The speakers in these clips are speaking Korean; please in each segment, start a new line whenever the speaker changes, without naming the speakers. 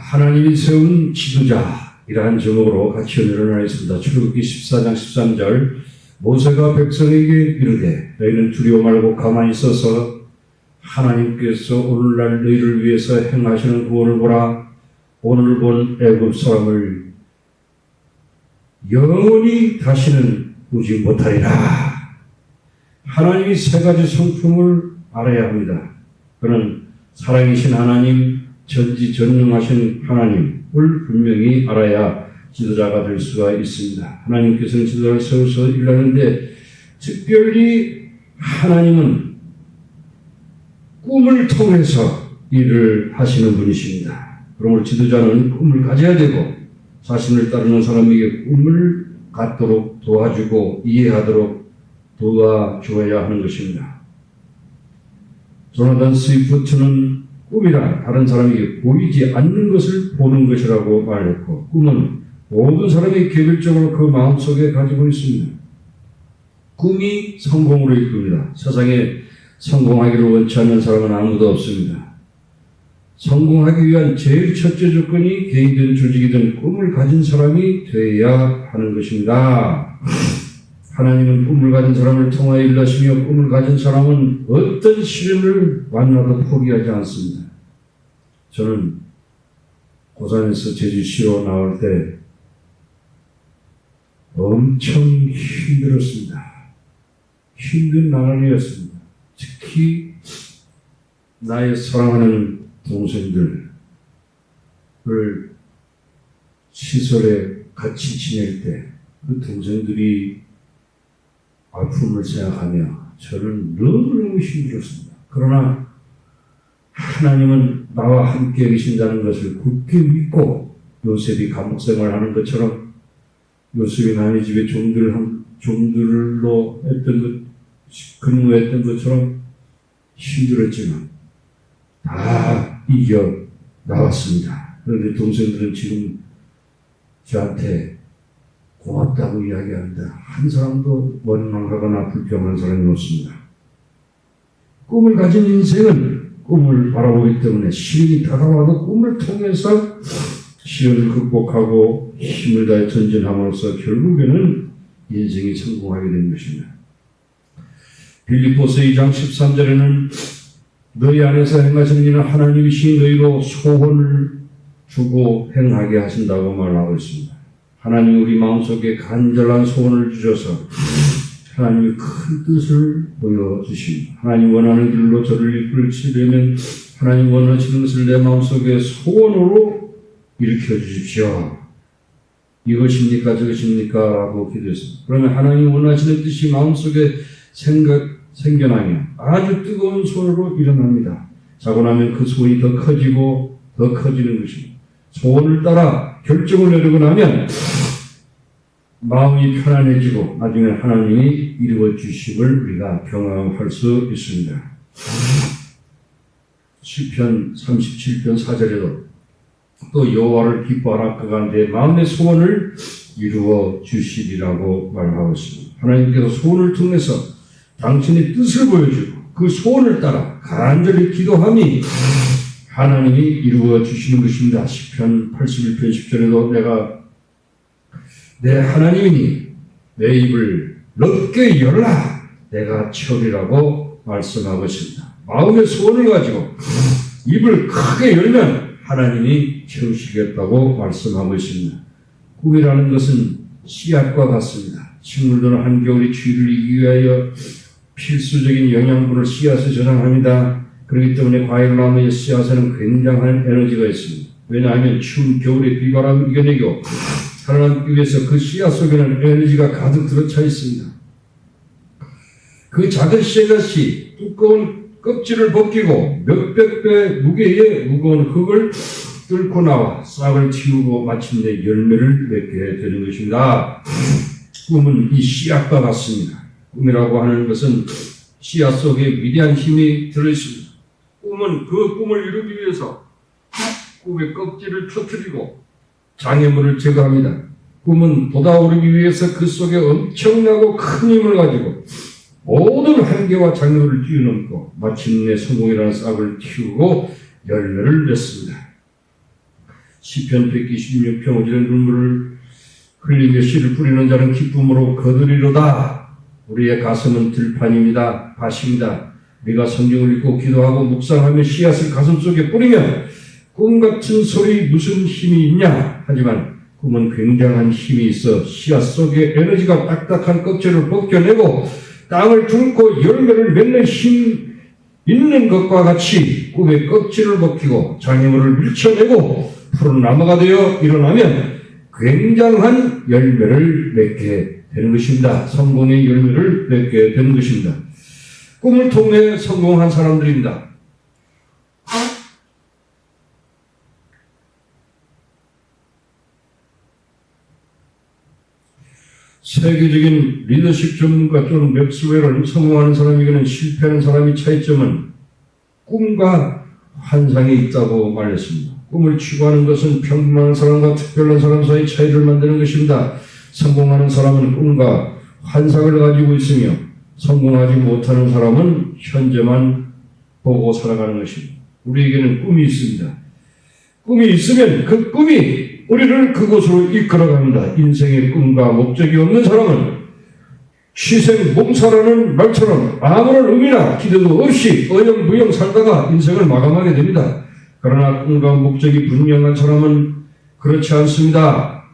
하나님이 세운 지도자이라는 제목으로 같이 연결을 하겠습니다. 출애굽기 14장 13절 모세가 백성에게 이르되 너희는 두려워 말고 가만히 있어서 하나님께서 오늘날 너희를 위해서 행하시는 구원을 보라. 오늘 본 애굽 사람을 영원히 다시는 보지 못하리라. 하나님이 세 가지 성품을 알아야 합니다. 그는 사랑이신 하나님, 전지전능하신 하나님을 분명히 알아야 지도자가 될 수가 있습니다. 하나님께서는 지도자를 세워서 일하는데 특별히 하나님은 꿈을 통해서 일을 하시는 분이십니다. 그러므로 지도자는 꿈을 가져야 되고 자신을 따르는 사람에게 꿈을 갖도록 도와주고 이해하도록 도와줘야 하는 것입니다. 조나단 스위프트는 꿈이란 다른 사람에게 보이지 않는 것을 보는 것이라고 말했고, 꿈은 모든 사람이 개별적으로 그 마음속에 가지고 있습니다. 꿈이 성공으로 이끕니다. 세상에 성공하기를 원치 않는 사람은 아무도 없습니다. 성공하기 위한 제일 첫째 조건이 개인이든 조직이든 꿈을 가진 사람이 되어야 하는 것입니다. 하나님은 꿈을 가진 사람을 통하여 일하시며 꿈을 가진 사람은 어떤 시련을 만나도 포기하지 않습니다. 저는 고산에서 제주시로 나올 때 엄청 힘들었습니다. 힘든 나날이었습니다. 특히 나의 사랑하는 동생들을 시설에 같이 지낼 때 그 동생들이 아픔을 생각하며 저는 너무너무 힘들었습니다. 그러나 하나님은 나와 함께 계신다는 것을 굳게 믿고 요셉이 감옥생활하는 것처럼 요셉이 남의 집에 종들로 근무했던 것처럼 힘들었지만 다 이겨 나왔습니다. 그런데 동생들은 지금 저한테 고맙다고 이야기합니다. 한 사람도 원망하거나 불평한 사람이 없습니다. 꿈을 가진 인생은 꿈을 바라보기 때문에 시련이 다가와도 꿈을 통해서 시련을 극복하고 힘을 다해 전진함으로써 결국에는 인생이 성공하게 된 것입니다. 빌립보서 2장 13절에는 너희 안에서 행하시는 일은 하나님이신 너희로 소원을 주고 행하게 하신다고 말하고 있습니다. 하나님 우리 마음속에 간절한 소원을 주셔서 하나님의 큰 뜻을 보여주십니다. 하나님 원하는 길로 저를 이끌시려면 하나님 원하시는 것을 내 마음속에 소원으로 일으켜 주십시오. 이것입니까 저것입니까? 라고 기도했습니다. 그러면 하나님 원하시는 뜻이 마음속에 생겨나면 아주 뜨거운 소원으로 일어납니다. 자고 나면 그 소원이 더 커지고 더 커지는 것입니다. 소원을 따라 결정을 내리고 나면 마음이 편안해지고 나중에 하나님이 이루어 주심을 우리가 경험할 수 있습니다. 시편 37편 4절에도 또 여호와를 기뻐하라 그가 내 마음의 소원을 이루어 주시리라고 말하고 있습니다. 하나님께서 소원을 통해서 당신의 뜻을 보여주고 그 소원을 따라 간절히 기도함이 하나님이 이루어 주시는 것입니다. 시편 81편 10절에도 내가 내 하나님이니 내 입을 넓게 열라 내가 채우리라고 말씀하고 있습니다. 마음의 소원을 가지고 입을 크게 열면 하나님이 채우시겠다고 말씀하고 있습니다. 꿈이라는 것은 씨앗과 같습니다. 식물들은 한겨울의 추위를 이기기 위하여 필수적인 영양분을 씨앗에 저장합니다. 그렇기 때문에 과일나무의 씨앗에는 굉장한 에너지가 있습니다. 왜냐하면 추운 겨울의 비바람을 이겨내고 살아남기 위해서 그 씨앗 속에는 에너지가 가득 들어차 있습니다. 그 작은 씨앗이 두꺼운 껍질을 벗기고 몇백 배 무게의 무거운 흙을 뚫고 나와 싹을 틔우고 마침내 열매를 맺게 되는 것입니다. 꿈은 이 씨앗과 같습니다. 꿈이라고 하는 것은 씨앗 속에 위대한 힘이 들어있습니다. 꿈은 그 꿈을 이루기 위해서 꿈의 껍질을 터뜨리고 장애물을 제거합니다. 꿈은 돋아오르기 위해서 그 속에 엄청나고 큰 힘을 가지고 모든 한계와 장애물을 뛰어넘고 마침내 성공이라는 싹을 틔우고 열매를 냈습니다. 시편 126편 5절의 눈물을 흘리며 씨를 뿌리는 자는 기쁨으로 거두리로다. 우리의 가슴은 들판입니다. 밭입니다. 우리가 성경을 읽고 기도하고 묵상하며 씨앗을 가슴속에 뿌리면 꿈 같은 소리 무슨 힘이 있냐? 하지만 꿈은 굉장한 힘이 있어 씨앗 속에 에너지가 딱딱한 껍질을 벗겨내고 땅을 뚫고 열매를 맺는 힘 있는 것과 같이 꿈의 껍질을 벗기고 장애물을 밀쳐내고 푸른 나무가 되어 일어나면 굉장한 열매를 맺게 되는 것입니다. 성공의 열매를 맺게 되는 것입니다. 꿈을 통해 성공한 사람들입니다. 세계적인 리더십 전문가 존 맥스웰은 성공하는 사람에게는 실패하는 사람의 차이점은 꿈과 환상이 있다고 말했습니다. 꿈을 추구하는 것은 평범한 사람과 특별한 사람 사이 차이를 만드는 것입니다. 성공하는 사람은 꿈과 환상을 가지고 있으며 성공하지 못하는 사람은 현재만 보고 살아가는 것입니다. 우리에게는 꿈이 있습니다. 꿈이 있으면 그 꿈이 우리를 그곳으로 이끌어갑니다. 인생의 꿈과 목적이 없는 사람은 취생 몸살하는 말처럼 아무런 의미나 기대도 없이 어영부영 살다가 인생을 마감하게 됩니다. 그러나 꿈과 목적이 분명한 사람은 그렇지 않습니다.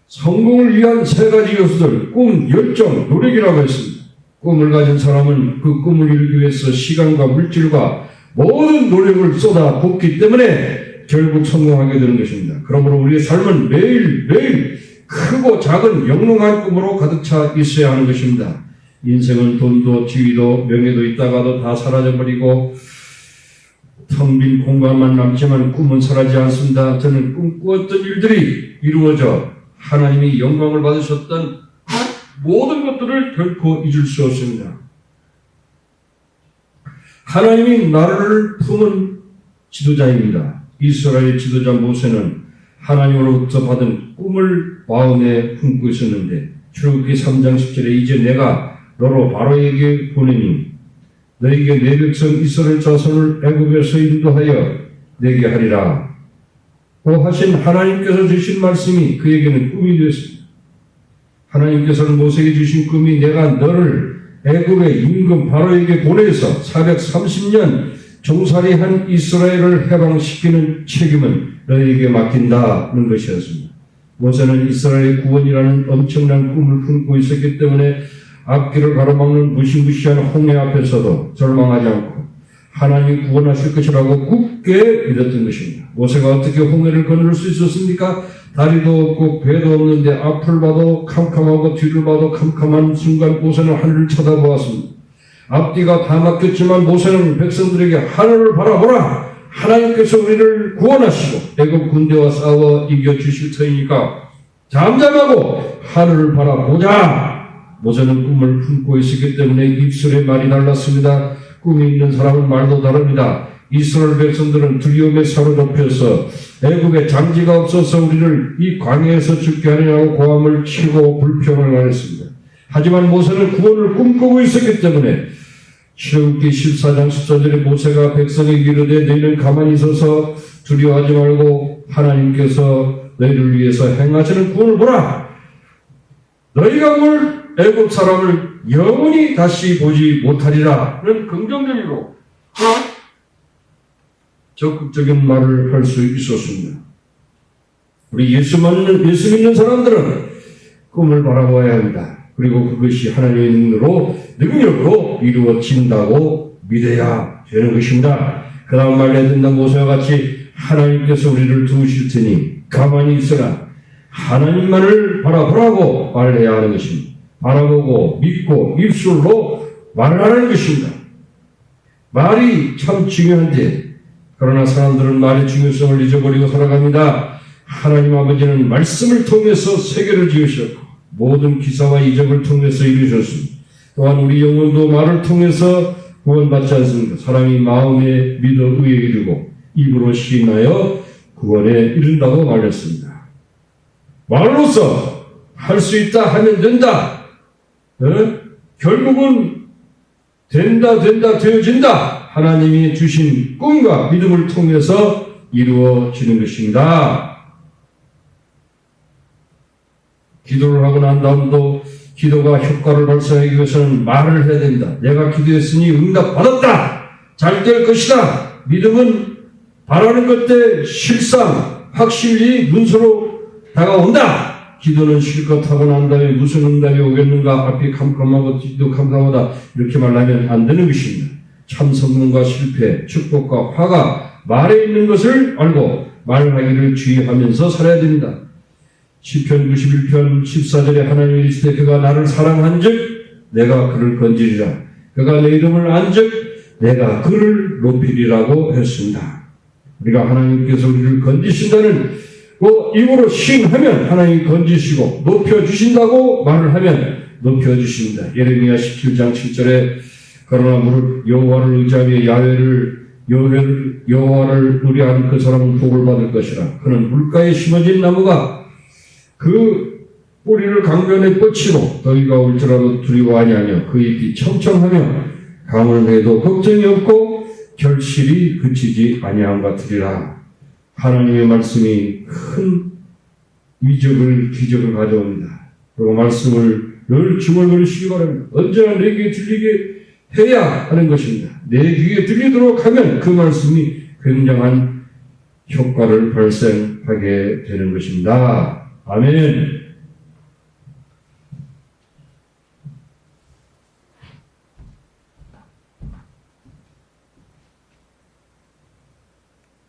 성공을 위한 세 가지 요소들, 꿈, 열정, 노력이라고 했습니다. 꿈을 가진 사람은 그 꿈을 이루기 위해서 시간과 물질과 모든 노력을 쏟아 붓기 때문에 결국 성공하게 되는 것입니다. 그러므로 우리의 삶은 매일매일 크고 작은 영롱한 꿈으로 가득 차 있어야 하는 것입니다. 인생은 돈도 지위도 명예도 있다가도 다 사라져버리고 텅 빈 공간만 남지만 꿈은 사라지지 않습니다. 저는 꿈꾸었던 일들이 이루어져 하나님이 영광을 받으셨던 모든 것들을 결코 잊을 수 없습니다. 하나님이 나를 품은 지도자입니다. 이스라엘 지도자 모세는 하나님으로부터 받은 꿈을 마음에 품고 있었는데 출애굽기 3장 10절에 이제 내가 너로 바로에게 보내니 너에게 내 백성 이스라엘 자손을 애굽에서 인도하여 내게 하리라 고 하신 하나님께서 주신 말씀이 그에게는 꿈이 되었습니다. 하나님께서는 모세에게 주신 꿈이 내가 너를 애굽의 임금 바로에게 보내서 430년 종살이한 이스라엘을 해방시키는 책임은 너에게 맡긴다는 것이었습니다. 모세는 이스라엘의 구원이라는 엄청난 꿈을 품고 있었기 때문에 앞길을 가로막는 무시무시한 홍해 앞에서도 절망하지 않고 하나님이 구원하실 것이라고 굳게 믿었던 것입니다. 모세가 어떻게 홍해를 건널 수 있었습니까? 다리도 없고 배도 없는데 앞을 봐도 캄캄하고 뒤를 봐도 캄캄한 순간 모세는 하늘을 쳐다보았습니다. 앞뒤가 다 막혔지만 모세는 백성들에게 하늘을 바라보라. 하나님께서 우리를 구원하시고 애굽 군대와 싸워 이겨주실 터이니까 잠잠하고 하늘을 바라보자. 모세는 꿈을 품고 있었기 때문에 입술에 말이 달랐습니다. 꿈이 있는 사람은 말도 다릅니다. 이스라엘 백성들은 두려움에 사로잡혀서 애굽에 장지가 없어서 우리를 이 광야에서 죽게 하느냐고 고함을 치고 불평을 말했습니다. 하지만 모세는 구원을 꿈꾸고 있었기 때문에 출애굽기 14장 14절에 모세가 백성에게 이르되 너희는 가만히 있어서 두려워하지 말고 하나님께서 너희를 위해서 행하시는 구원을 보라. 너희가 볼 애굽 사람을 영원히 다시 보지 못하리라는 긍정적이고 적극적인 말을 할 수 있었습니다. 우리 예수 믿는 사람들은 꿈을 바라봐야 합니다. 그리고 그것이 하나님의 능력으로 이루어진다고 믿어야 되는 것입니다. 그 다음 말에 듣는 모세와 같이 하나님께서 우리를 도우실 테니 가만히 있으라. 하나님만을 바라보라고 말해야 하는 것입니다. 바라보고 믿고 입술로 말을 하는 것입니다. 말이 참 중요한데 그러나 사람들은 말의 중요성을 잊어버리고 살아갑니다. 하나님 아버지는 말씀을 통해서 세계를 지으셨고 모든 기사와 이적을 통해서 이루셨습니다. 또한 우리 영혼도 말을 통해서 구원받지 않습니까? 사람이 마음에 믿어 의에 이르고 입으로 시인하여 구원에 이른다고 말했습니다. 말로써 할 수 있다 하면 된다. 결국은 된다 되어진다. 하나님이 주신 꿈과 믿음을 통해서 이루어지는 것입니다. 기도를 하고 난 다음도 기도가 효과를 발생하기 위해서는 말을 해야 됩니다. 내가 기도했으니 응답받았다. 잘 될 것이다. 믿음은 바라는 것들 실상, 확실히 문서로 다가온다. 기도는 실컷 하고 난 다음에 무슨 응답이 오겠는가? 앞이 캄캄하고 뒤도 캄캄하다. 이렇게 말하면 안 되는 것입니다. 참 성공과 실패, 축복과 화가 말에 있는 것을 알고 말하기를 주의하면서 살아야 됩니다. 시편 91편 14절에 하나님이 이르시되 그가 나를 사랑한즉 내가 그를 건지리라. 그가 내 이름을 안즉 내가 그를 높이리라고 했습니다. 우리가 하나님께서 우리를 건지신다는 입으로 시인하면 하나님이 건지시고 높여주신다고 말을 하면 높여주십니다. 예레미야 17장 7절에 그러나 무릇 여호와를 의지하며 여호와를 의뢰한 그 사람은 복을 받을 것이라. 그는 물가에 심어진 나무가 그 뿌리를 강변에 뻗치고 더위가 올지라도 두려워 아니하며 그 잎이 청청하며 강을 해도 걱정이 없고 결실이 그치지 아니함 같으리라. 하나님의 말씀이 큰 기적을 가져옵니다. 그리고 말씀을 늘 중얼거리시기 바랍니다. 언제나 내 귀에 들리게 해야 하는 것입니다. 내 귀에 들리도록 하면 그 말씀이 굉장한 효과를 발생하게 되는 것입니다. 아멘.